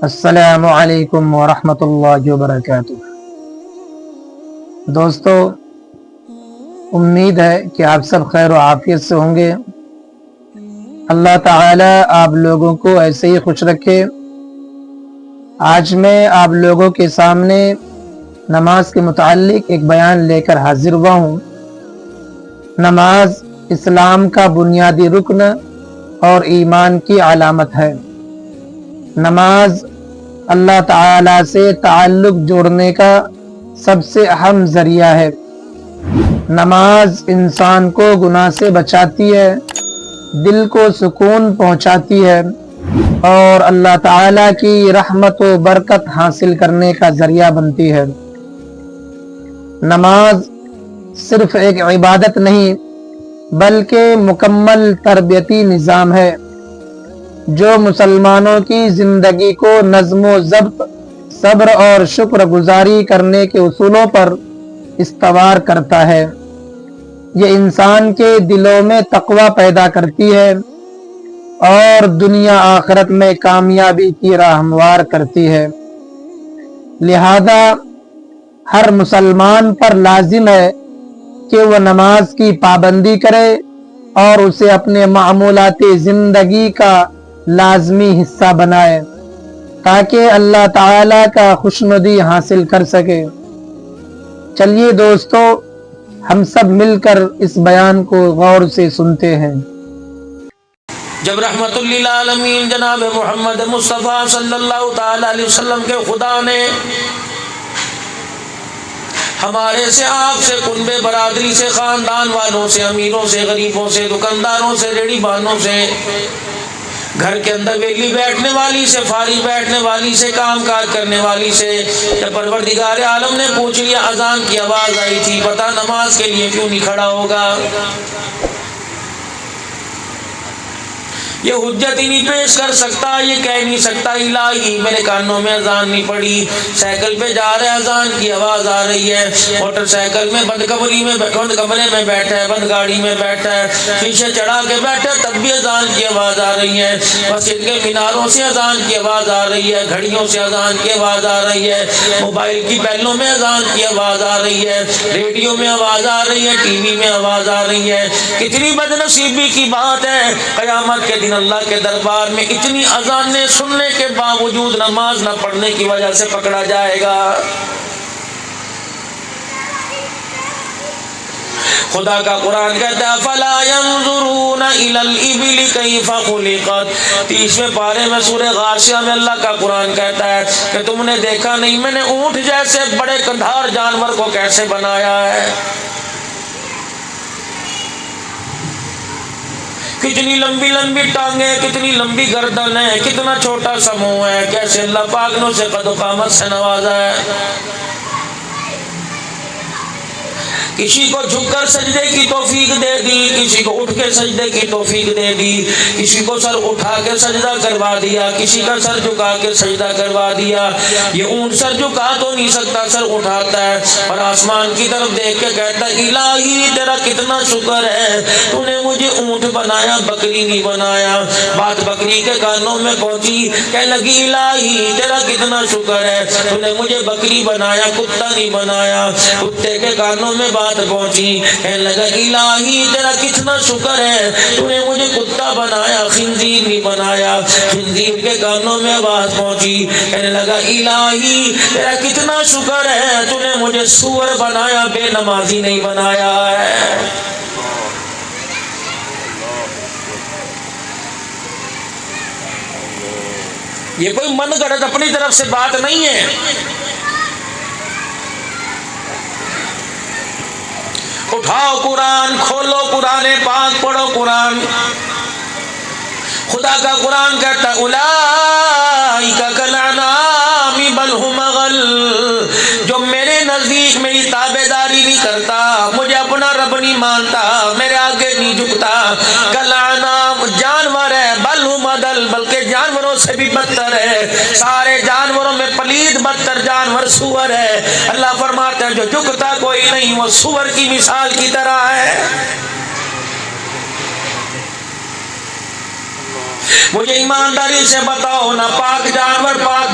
السلام علیکم ورحمۃ اللہ وبرکاتہ۔ دوستو، امید ہے کہ آپ سب خیر و عافیت سے ہوں گے۔ اللہ تعالی آپ لوگوں کو ایسے ہی خوش رکھے۔ آج میں آپ لوگوں کے سامنے نماز کے متعلق ایک بیان لے کر حاضر ہوا ہوں۔ نماز اسلام کا بنیادی رکن اور ایمان کی علامت ہے۔ نماز اللہ تعالی سے تعلق جوڑنے کا سب سے اہم ذریعہ ہے۔ نماز انسان کو گناہ سے بچاتی ہے، دل کو سکون پہنچاتی ہے اور اللہ تعالی کی رحمت و برکت حاصل کرنے کا ذریعہ بنتی ہے۔ نماز صرف ایک عبادت نہیں بلکہ مکمل تربیتی نظام ہے جو مسلمانوں کی زندگی کو نظم و ضبط، صبر اور شکر گزاری کرنے کے اصولوں پر استوار کرتا ہے۔ یہ انسان کے دلوں میں تقوی پیدا کرتی ہے اور دنیا آخرت میں کامیابی کی راہ ہموار کرتی ہے۔ لہذا ہر مسلمان پر لازم ہے کہ وہ نماز کی پابندی کرے اور اسے اپنے معمولات زندگی کا لازمی حصہ بنائے تاکہ اللہ تعالی کا خوشنودی حاصل کر سکے۔ چلیے دوستو، ہم سب مل کر اس بیان کو غور سے سنتے ہیں۔ جب رحمت للعالمین جناب محمد مصطفیٰ صلی اللہ تعالی علیہ وسلم کے خدا نے ہمارے سے، آپ سے، کنبے برادری سے، خاندان والوں سے، امیروں سے، غریبوں سے، دکانداروں سے، ریڑھی بانوں سے، گھر کے اندر ویلی بیٹھنے والی سے، فارغ بیٹھنے والی سے، کام کاج کرنے والی سے، جب پروردگار عالم نے پوچھ لیا، اذان کی آواز آئی تھی، پتہ نماز کے لیے کیوں نہیں کھڑا ہوگا؟ یہ حجت ہی نہیں پیش کر سکتا، یہ کہہ نہیں سکتا الہی میرے کانوں میں اذان نہیں پڑی۔ سائیکل پہ جا رہے، اذان کی آواز آ رہی ہے، موٹر سائیکل میں بند کمرے میں بیٹھا ہے، بند گاڑی میں بیٹھا ہے، شیشے چڑھا کے بیٹھا ہے، تب بھی اذان کی آواز آ رہی ہے۔ مسجد کے میناروں سے اذان کی آواز آ رہی ہے، گھڑیوں سے اذان کی آواز آ رہی ہے، موبائل کی بیلوں میں اذان کی آواز آ رہی ہے، ریڈیو میں آواز آ رہی ہے، ٹی وی میں آواز آ رہی ہے۔ کتنی بد نصیبی کی بات ہے، قیامت کے دن اللہ کے دربار میں اتنی اذانیں سننے کے باوجود نماز نہ پڑھنے کی وجہ سے پکڑا جائے گا۔ خدا کا قرآن کہتا ہے فَلَا يَنظُرُونَ إِلَى الْإِبِلِ كَيْفَ خُلِقَتْ۔ 30ویں پارے میں سورہ غاشیہ میں اللہ کا قرآن کہتا ہے کہ تم نے دیکھا نہیں میں نے اونٹ جیسے بڑے کندھار جانور کو کیسے بنایا ہے۔ کتنی لمبی لمبی ٹانگیں، کتنی لمبی گردن ہے، کتنا چھوٹا سا منہ ہے، کیسے اللہ پاک نے اسے قد و قامت سے نوازا ہے۔ کسی کو جھک کر سجدے کی توفیق دے دی، کسی کو اٹھ کے سجدے کی توفیق دے دی، کسی کو سر اٹھا کے سجدہ کروا دیا، کسی کا سر جھکا کے سجدہ کروا دیا۔ یہ اونٹ سر جھکا تو نہیں سکتا، سر اٹھاتا ہے اور آسمان کی طرف دیکھ کے کہتا ہے الہی تیرا کتنا شکر ہے، تو نے مجھے اونٹ بنایا، بکری نہیں بنایا۔ بات بکری کے کانوں میں پہنچی، کہنے لگی الہی تیرا کتنا شکر ہے، تو نے مجھے بکری بنایا، کتا نہیں بنایا۔ کتے کے کانوں میں بات پہنچی، کہنے لگا الہی تیرا کتنا شکر ہے، تو نے مجھے کتا بنایا، خنزیر نہیں بنایا۔ خنزیر کے کانوں میں آواز پہنچی، کہنے لگا الہی تیرا کتنا شکر ہے، تو نے مجھے سور بنایا، بے نمازی نہیں بنایا ہے۔ یہ کوئی من گھڑت اپنی طرف سے بات نہیں ہے۔ اٹھاؤ قرآن، کھولو قرآن پاک، پڑھو قرآن۔ خدا کا قرآن کہتا ہے اولئک کالانعام بل ھم اضل۔ جو میرے نزدیک میری تابعداری نہیں کرتا، مجھے اپنا رب نہیں مانتا، میرے آگے نہیں جھکتا، کالانعام جانور ہے، بل ھم اضل بلکہ جانوروں سے بھی بدتر ہے۔ سارے جانوروں میں پلید بدتر جانور سور ہے۔ اللہ فرماتے ہیں جو جھکتا کوئی نہیں وہ سور کی مثال کی طرح ہے۔ مجھے ایمانداری سے بتاؤ، نہ پاک جانور پاک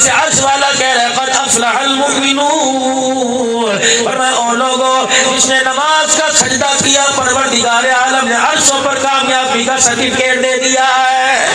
جسے عرش والا کہہ رہا ہے قد افلح المؤمنون، فرمایا او لوگوں جس نے نماز کا سجدہ کیا پروردگار عالم نے عرشوں پر کامیابی کا سرٹیفکیٹ دے دیا ہے۔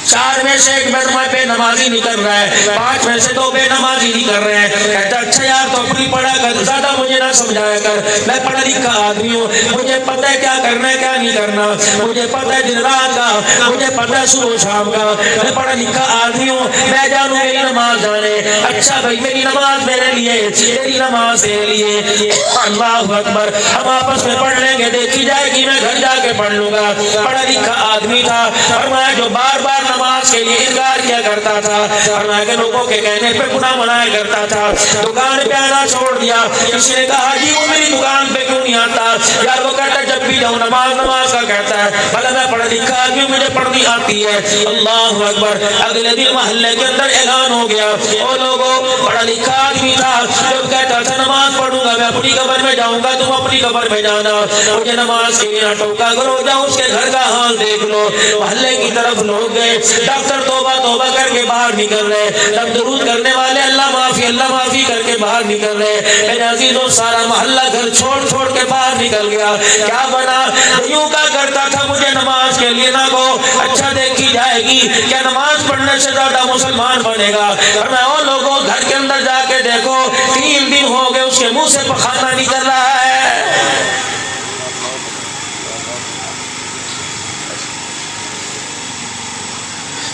4 میں سے 1 بے نمازی نہیں کر رہا ہے، 5 میں سے 2 بے نمازی نہیں کر رہے ہیں، کہتا اچھا یار تو اپنی پڑھا کر، زیادہ مجھے نہ سمجھایا کر، میں پڑھا لکھا آدمی ہوں، مجھے پتہ ہے کیا کرنا ہے کیا نہیں کرنا، مجھے پتہ ہے دن رات کا، مجھے پتہ ہے صبح و شام کا، میں پڑھا لکھا آدمی ہوں، میں جانوں میری نماز جانے، اچھا بھائی میری نماز میرے لیے، تیری نماز تیرے لیے، اللہ اکبر، ہم آپس میں پڑھ لیں گے، دیکھی جائے گی، میں گھر جا کے پڑھ لوں گا۔ پڑھا لکھا آدمی تھا، فرمایا جو بار بار نماز کے لیے انکار کیا کرتا تھا، فرمایا کہ لوگوں کے کہنے پہ گناہ منایا کرتا تھا، دکان پہ آنا چھوڑ دیا۔ کسی نے کہا جی وہ میری دکان پہ کیوں نہیں آتا؟ یار وہ کہتا جب بھی جاؤں نماز نماز کا کہتا ہے، بھلا میں پڑھا لکھا آدمی ہوں، مجھے پڑھنی آتی ہے۔ اللہ اکبر، اگلے دن محلے کے اندر اعلان ہو گیا، وہ لوگوں پڑھا لکھا آدمی تھا جو کہتا تھا نماز پڑھوں گا، میں اپنی قبر میں جاؤں گا، تم اپنی قبر میں جانا، مجھے نماز کے لیے نہ ٹوکا کرو، جاؤ اس کے گھر کا حال دیکھ لو۔ محلے کی طرف لوگ گئے، ڈاکٹر توبہ توبہ کر کے باہر نکل رہے، لب درود کرنے والے اللہ معافی کر کے باہر نکل رہے۔ میرے عزیزوں سارا محلہ گھر چھوڑ کے باہر نکل گیا۔ کیا بنا؟ یوں کا کرتا تھا مجھے نماز کے لیے نہ کہو، اچھا دیکھی جائے گی کیا نماز پڑھنے سے زیادہ مسلمان بنے گا؟ اور میں اور لوگوں گھر کے اندر جا کے دیکھو 3 دن ہو گئے اس کے منہ سے پخانا نکل رہا ہے۔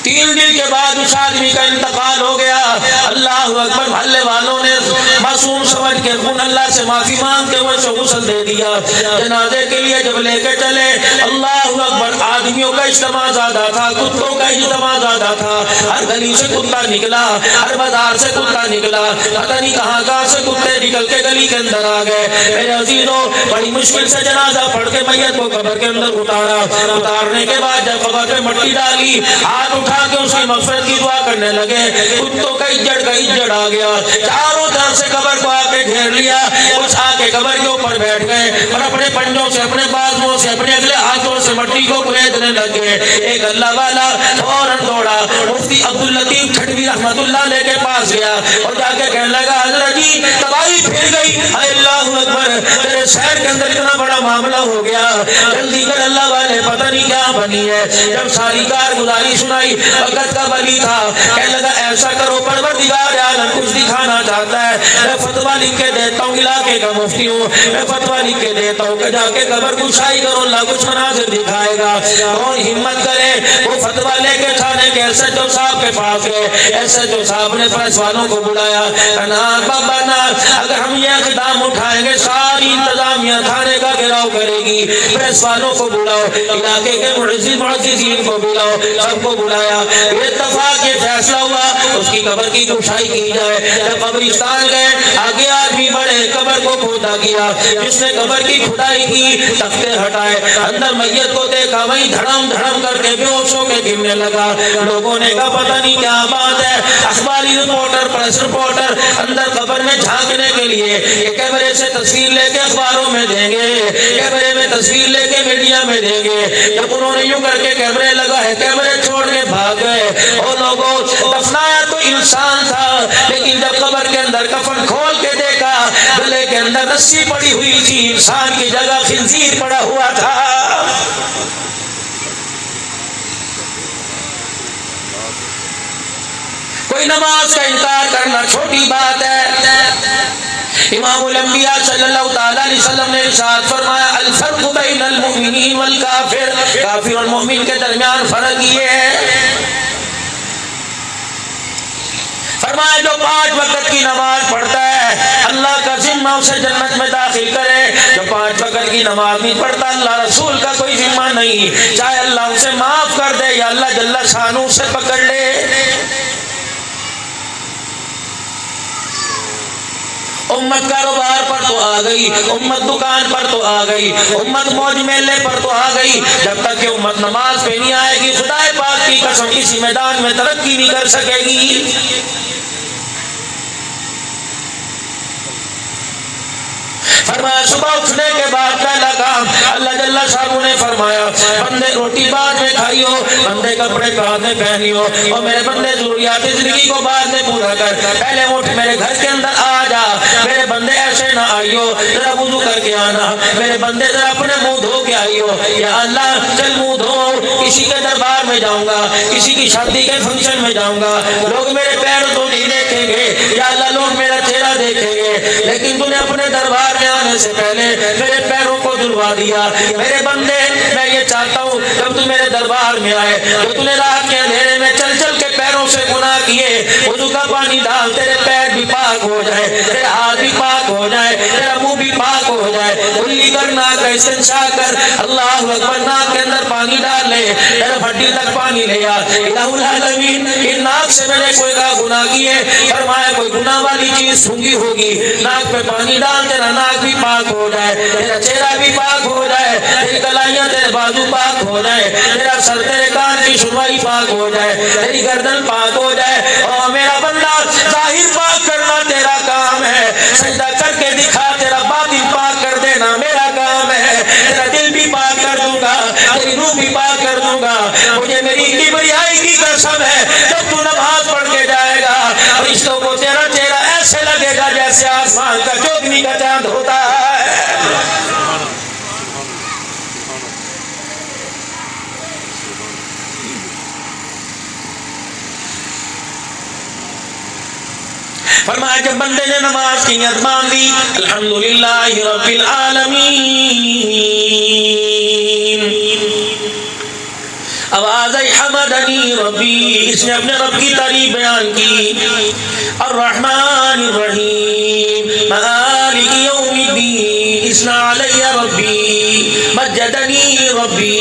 3 دن کے بعد اس آدمی کا انتقال ہو گیا۔ اللہ اکبر، محلے والوں نے معصوم سمجھ کے اللہ سے معافی مانگ کے وہ غسل دے دیا۔ جنازے کے لیے جب لے کے چلے، اللہ اکبر، آدمیوں کا اجتماع زیادہ تھا، کتوں کا اجتماع زیادہ تھا، ہر گلی سے کتا نکلا، ہر بازار سے کتا نکلا، پتہ نہیں کہاں سے کتے نکل کے گلی کے اندر آ گئے۔ میرے عزیزوں بڑی مشکل سے جنازہ پڑھ کے میت کو قبر کے اندر اتارنے کے بعد جب قبر پہ مٹی ڈالی، ہاتھ اٹھا کے اس کی مغفرت کی دعا کرنے لگے، کتوں کا اجڑ آ گیا، چاروں طرف سے قبر کو آ کے گھیر لیا، کچھ آ کے قبر کے اوپر بیٹھ گئے اور اپنے پنجوں سے، اپنے بازوؤں سے، اپنے اگلے ہاتھوں سے مٹی کو کریدنے لگے۔ ایک اللہ والا فوراً دوڑا مفتی عبداللطیف کھٹوی رحمت اللہ علیہ کے پاس گیا اور جا کے کہنے لگا حضرت جی تباہی پھر گئی، اللہ اکبر، تیرے شہر کے اندر اتنا بڑا معاملہ ہو گیا، جلدی کر اللہ والے، پتہ نہیں کیا بنی ہے۔ جب ساری کارگزاری سنائی، وقت کا ولی تھا، کہنے لگا ایسا کرو پروردگار عالم کچھ دکھانا چاہتا ہے، میں فتویٰ لکھ کے دیتا ہوں، علاقے کا مفتی ہوں، میں فتویٰ لکھ کے دیتا ہوں کہ جا کے قبر کشائی کرو، اللہ کچھ مناظر دکھائے گا۔ کون ہمت کرے وہ فتویٰ لے کے تھانے کے ایس ایچ او صاحب کے پاس گئے۔ ایس ایچ او صاحب نے پریس والوں کو بلایا، بابا اگر ہم یہ اقدام اٹھائیں گے ساری انتظامیہ تھانے کا گھیراؤ کرے گی، پریس والوں کو بلاؤ، علاقے کے معززین کو بلاؤ، سب کو بلایا، اتفاق یہ فیصلہ ہوا اس کی قبر کی کشائی کی جائے۔ جب قبرستان گئے، آگے آدمی بڑے، قبر کو کھودا کیا، جس نے قبر کی کھدائی کی تختے ہٹائے، اندر میت کو دیکھا، وہیں دھڑم دھڑم کر کے بے ہوش ہو کے گرنے لگا۔ لوگوں نے کہا پتہ نہیں کیا بات ہے، اخباری رپورٹر، پریس رپورٹر اندر قبر میں جھانکنے کے لیے یہ کیمرے سے تصویر لے کے اخباروں میں دیں گے، کیمرے میں تصویر لے کے میڈیا میں دیں گے۔ جب انہوں نے یوں کر کے کیمرے لگا ہے، کیمرے چھوڑ کے بھاگ گئے۔ اور لوگوں دفنایا تو انسان تھا، لیکن جب قبر کے اندر کفن کھول کے دیکھا، گلے کے اندر رسی پڑی ہوئی تھی، انسان کی جگہ خنزیر پڑا ہوا تھا۔ کوئی نماز کا انکار کرنا چھوٹی بات ہے۔ امام الانبیاء صلی اللہ تعالیٰ علیہ وسلم نے ارشاد فرمایا الفرق بین المؤمنین والکافر، کافر اور مومن کے درمیان فرق یہ ہے، فرمایا جو 5 وقت کی نماز پڑھتا ہے اللہ کا ذمہ اسے جنت میں داخل کرے، جو 5 وقت کی نماز نہیں پڑھتا اللہ رسول کا کوئی ذمہ نہیں، چاہے اللہ اسے معاف کر دے یا اللہ جل شانہ اسے پکڑ لے۔ امت کاروبار پر تو آ گئی، امت دکان پر تو آ گئی، امت موج میلے پر تو آ گئی، جب تک کہ امت نماز پہ نہیں آئے گی خدا پاک کی قسم کسی میدان میں ترقی نہیں کر سکے گی۔ فرمایا صبح اٹھنے کے بعد پہلا کام اللہ جل شانہ نے فرمایا بندے روٹی بعد میں کھائیو، بندے کپڑے بعد میں پہنیو، اور میرے بندے ضروریات زندگی کو بعد میں پورا کر، پہلے اٹھ میرے گھر کے اندر آ جا، میرے بندے ایسے نہ آئیو، ذرا وضو کر کے آنا، میرے بندے ذرا اپنے منہ دھو کے آئیو، یا اللہ چل منہ دھو، کسی کے دربار میں جاؤں گا، کسی کی شادی کے فنکشن میں جاؤں گا، لوگ میرے پیر تو نہیں دیکھیں گے، یا اللہ لوگ میرا چہرہ دیکھیں گے، لیکن تو نے اپنے دربار میں آنے سے پہلے میرے پیروں کو دھلوا دیا۔ میرے بندے میں یہ چاہتا ہوں جب تو میرے دربار میں آئے تو تو نے رات کے اندھیرے میں چل چل کے پیروں سے گناہ کیے، وضو کا پانی ڈال، تیرے پیر بھی پاک ہو جائے، تیرے ہاتھ بھی پاک ہو جائے، تیرا منہ بھی پاک ہو جائے، کلی کر ناک کا استنشاق کر، اللہ اکبر، ناک کے اندر پانی ڈال لے، تیرے ہڈی تک پانی لے آ، الہ العالمین ان ناک سے میں نے کوئی کا گناہ کیے، فرمایا کوئی گناہ والی چیز سونگھی ہوگی، ناک پہ پانی ڈال، تیرا ناک بھی پاک ہو جائے، تیرا چہرہ بھی پاک ہو جائے، تیری کلائیاں تیرے بازو پاک ہو جائے، تیرا سر تیرے کان کی سنوائی پاک ہو جائے، تیری گردن پاک ہو جائے، اور میرا بندہ ظاہر پاک کرنا تیرا کام ہے، سجدہ کر کے دکھا، تیرا باطن پاک کر دینا میرا کام ہے، تیرا دل بھی پاک کر دوں گا، تیری روح بھی پاک کر دوں گا، مجھے میری کبریائی کی قسم ہے جب تو نماز پڑھ کے جائے گا فرشتوں کو تیرا چہرہ ایسے لگے گا جیسے آسمان کا چوگنی کا چاند ہوتا ہے۔ فرمایا جب بندے نے نماز کی نیت مان لی، الحمدللہ رب العالمین، آواز آئی حمدنی ربی، اس نے اپنے رب کی تعریف بیان کی، الرحمن الرحیم مالک یوم الدین، اثنا علی ربی مجدنی ربی،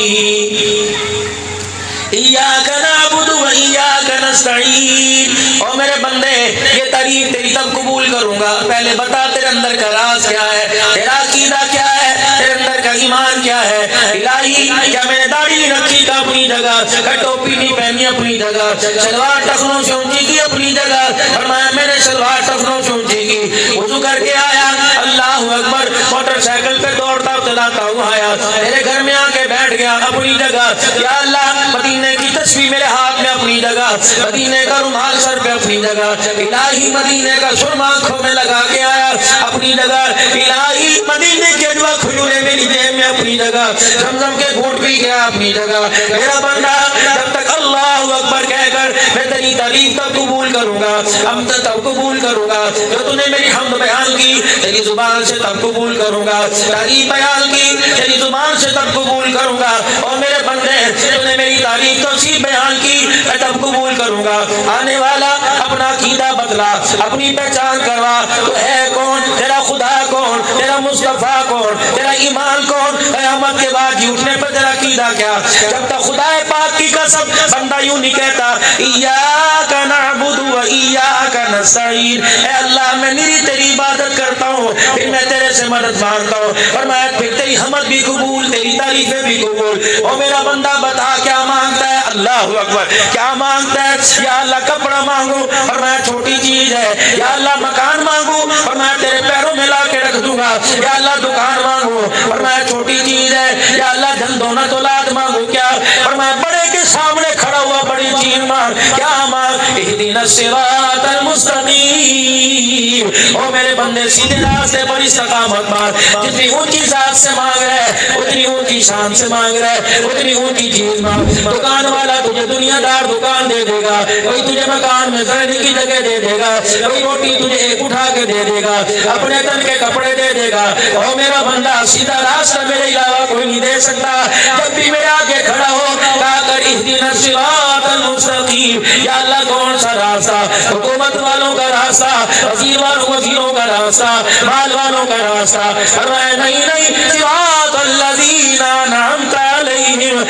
ایاک نعبد و ایاک نستعین، اور میرے بندے یہ تعریف تیری تب قبول کروں گا، پہلے بتا تیرے اندر کا راز کیا ہے، تیرا عقیدہ کیا ہے، تیرے اندر کا ایمان کیا ہے، الہی کیا میں نے داڑھی نہیں رکھی کا اپنی جگہ، ٹوپی نہیں پہنی اپنی جگہ، شلوار ٹخنوں سے اونچی کی اپنی جگہ، فرمایا میں نے شلوار ٹخنوں سے اونچی کی، وضو کر کے آیا، اللہ اکبر، موٹر سائیکل پہ دوڑتا چلاتا ہوا آیا، میرے گھر میں آ کے بیٹھ گیا اپنی جگہ، یا اللہ مدینے کی تسبیح میرے ہاتھ میں اپنی جگہ، مدینے کا رومال سر پہ اپنی جگہ، الہی مدینے کا سرما آنکھوں میں لگا کے آیا اپنی جگہ، الہی مدینے کے اجوا کھجورے میری جیب میں اپنی جگہ، زمزم کے گھونٹ بھی گیا اپنی جگہ، میرا بندہ جب تک اللہ اکبر کہہ کر میں تیری تعریف تب قبول کروں گا، حمد تب قبول کروں گا، جو تو نے میری حمد بیان کی تیری زبان سے تب قبول کروں گا، تعریف بیان کی تیری زبان سے تب قبول کروں گا، اور میرے بندے تو نے میری تعریف توصیف بیان کی میں تب قبول کروں گا، آنے والا اپنا عقیدہ بدلا، اپنی پہچان کروا، تو ہے کون، تیرا خدا کون، تیرا مصطفیٰ کون، تیرا ایمان کون، قیامت کے بعد جی اٹھنے پر تیرا عقیدہ کیا، جب تک خدا پاک کی قسم بندہ یوں نہیں کہتا ایاک نعبد و ایاک نستعین، اے اللہ میں میری تیری عبادت کرتا ہوں پھر میں تیرے سے مدد مانگتا ہوں، فرمایا پھر تیری حمد بھی قبول، تیری تعریفیں بھی قبول، اور میرا بندہ بتا کیا مانگتا ہے، اللہ اکبر کیا مانگتا ہے، یا اللہ کپڑا مانگو، فرمایا چھوٹی چیز ہے، یا اللہ مکان مانگو، فرمایا تیرے پیروں میں لا کے رکھ دوں گا، یا اللہ دکان مانگو، فرمایا چھوٹی چیز ہے، یا اللہ دھن دولت اولاد مانگو، کیا فرمایا بڑے کے سامنے کھڑا ہوا بڑی چیز مانگ، کیا مانگ، اہدنا الصراط المستقیم، او میرے بندے سیدھے راستے پر استقامت مانگ، جتنی اونچی ذات سے مانگ رہے اتنی اونچی شان سے مانگ رہے اتنی اونچی چیز مانگ، دکان والا تجھے دنیا دار دکان دے دے گا، کوئی تجھے مکان میں رہنے کی جگہ دے دے گا، کوئی روٹی تجھے ایک اٹھا کے دے دے گا، اپنے تن کے کپڑے دے دے گا، او میرا بندہ سیدھا راستہ میرے علاوہ کوئی نہیں دے سکتا، جب بھی میرے آگے کھڑا ہو کہا کر اہدنا الصراط المستقیم، یا اللہ کون سا راستہ، حکومت والوں کا راستہ، وزیر والوں وزیروں کا راستہ، مال والوں کا راستہ، فرمایا نہیں نہیں، صراط الذین انعمت علیہم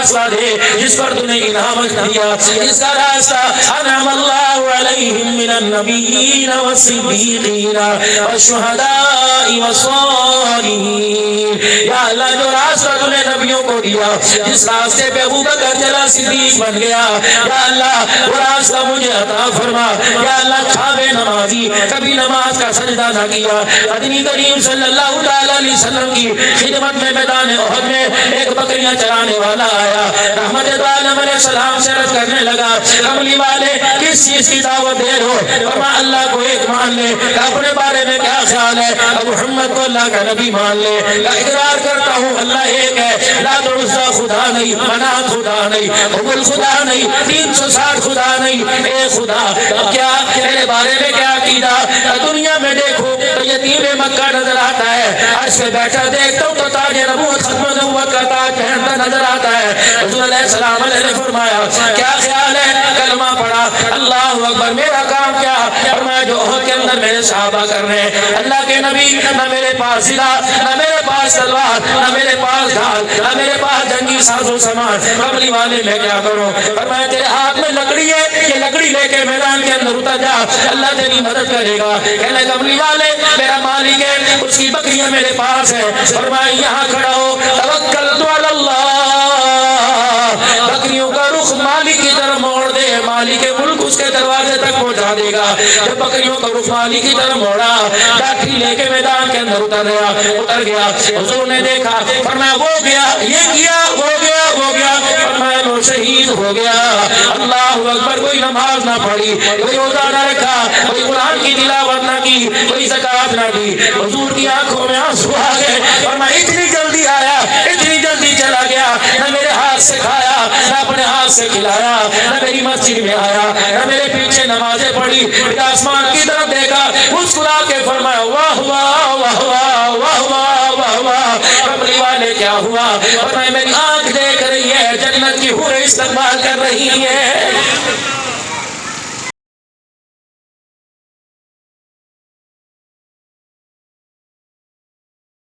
راستہ دے جس پر تو نے انعام دیا، جس کا راستہ انعم اللہ علیہم من النبیین والصدیقین والشہداء والصالحین۔ یا اللہ جو راستہ تو نے نبیوں کو دیا، جس راستے پہ ابوبکر چلا صدیق بن گیا، یا اللہ وہ راستہ مجھے عطا فرما۔ یا اللہ کعبے نمازی کبھی نماز کا سجدہ نہ کیا، مدنی کریم صلی اللہ تعالی علیہ وسلم کی خدمت میں میدان احد میں ایک بکریاں چرانے والا آیا، رحمت عالم علیہ السلام سے عرض کرنے لگا کملی والے کس چیز کی دعوت دے رہے ہو؟ فرمایا اللہ کو ایک مان لے۔ اپنے بارے میں کیا خیال ہے؟ محمد کو اللہ کا نبی مان لے۔ اقرار کرتا ہوں اللہ ایک ہے، لات و عزا خدا نہیں، منات خدا نہیں، حبل خدا نہیں، 360 خدا نہیں، اے خدا کیا میرے بارے میں کیا عقیدہ؟ دنیا میں دیکھو تو یتیم مکہ نظر آتا ہے، عرش پہ بیٹھا دیکھتا ہوں تو تاج نبوت ختم نبوت کا تاج پہنتا نظر آتا ہے۔ حضور علیہ السلام علیہ نے فرمایا کیا خیال ہے؟ کلمہ پڑھا اللہ اکبر، میرا کام کیا؟ فرمایا جو احد کے اندر میرے صحابہ کر رہے ہیں، اللہ کے نبی نہ میرے پاس سلاح، نہ میرے پاس تلوار، نہ میرے پاس ڈھال، نہ میرے پاس جنگی ساز و سامان، کملی والے میں کیا کروں؟ فرمایا تیرے ہاتھ میں لکڑی ہے، یہ لکڑی لے کے میدان کے اندر اتر جا، اللہ تیری مدد کرے گا۔ کہنے کملی والے میرا مالک ہے، اس کی بکریاں میرے پاس ہے۔ فرمایا یہاں کھڑا ہو، توکلت علی اللہ، بکریوں کا رخ مالک کی طرف موڑ دے، مالک ملک اس کے دروازے تک پہنچا دے گا۔ جب بکریوں کا رخ مالک کی طرف موڑا، لاٹھی لے کے میدان کے اندر اتر گیا۔ حضور نے دیکھا، فرمایا وہ گیا، یہ کیا، وہ گیا، وہ گیا، فرمایا وہ شہید ہو گیا۔ اللہ اکبر، کوئی نماز نہ پڑھی، کوئی روزہ نہ رکھا، کوئی قرآن کی تلاوت نہ کی، کوئی زکات نہ دی، حضور کی آنکھوں میں آنسو آ گئے۔ فرمایا اتنی جلدی آیا، اتنی جلدی چلا گیا، نہ میرے ہاتھ سے کھایا، نہ اپنے ہاتھ سے کھلایا، نہ میری مسجد میں آیا، نہ میرے پیچھے نمازیں پڑھی، آسمان کی طرف دیکھا، مسکرا کے فرمایا واہ واہ واہ واہ واہ واہ واہ واہ۔ کملی والے کیا ہوا؟ فرمایا میری آنکھ دیکھ رہی ہے، جنت کی حوریں استقبال کر رہی ہے۔